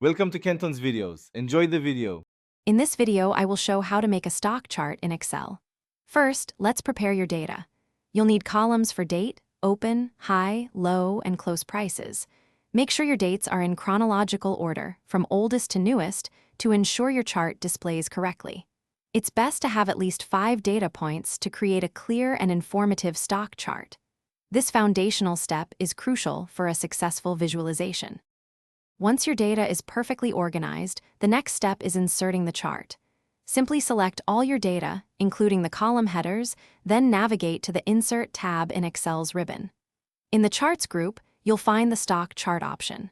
Welcome to Kenton's videos. Enjoy the video. In this video, I will show how to make a stock chart in Excel. First, let's prepare your data. You'll need columns for date, open, high, low, and close prices. Make sure your dates are in chronological order, from oldest to newest, to ensure your chart displays correctly. It's best to have at least 5 data points to create a clear and informative stock chart. This foundational step is crucial for a successful visualization. Once your data is perfectly organized, the next step is inserting the chart. Simply select all your data, including the column headers, then navigate to the Insert tab in Excel's ribbon. In the Charts group, you'll find the Stock Chart option.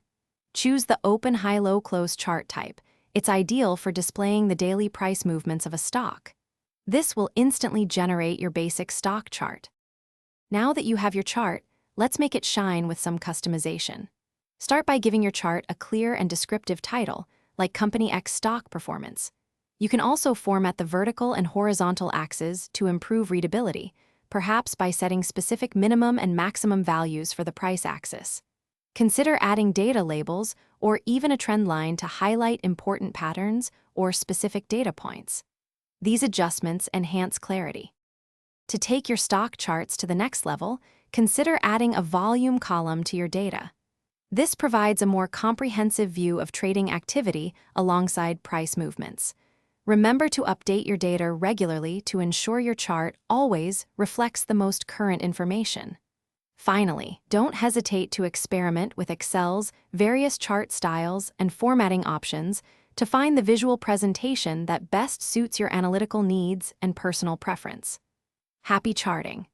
Choose the Open High-Low Close chart type. It's ideal for displaying the daily price movements of a stock. This will instantly generate your basic stock chart. Now that you have your chart, let's make it shine with some customization. Start by giving your chart a clear and descriptive title, like Company X Stock Performance. You can also format the vertical and horizontal axes to improve readability, perhaps by setting specific minimum and maximum values for the price axis. Consider adding data labels or even a trend line to highlight important patterns or specific data points. These adjustments enhance clarity. To take your stock charts to the next level, consider adding a volume column to your data. This provides a more comprehensive view of trading activity alongside price movements. Remember to update your data regularly to ensure your chart always reflects the most current information. Finally, don't hesitate to experiment with Excel's various chart styles and formatting options to find the visual presentation that best suits your analytical needs and personal preference. Happy charting!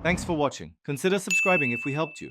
Thanks for watching. Consider subscribing if we helped you.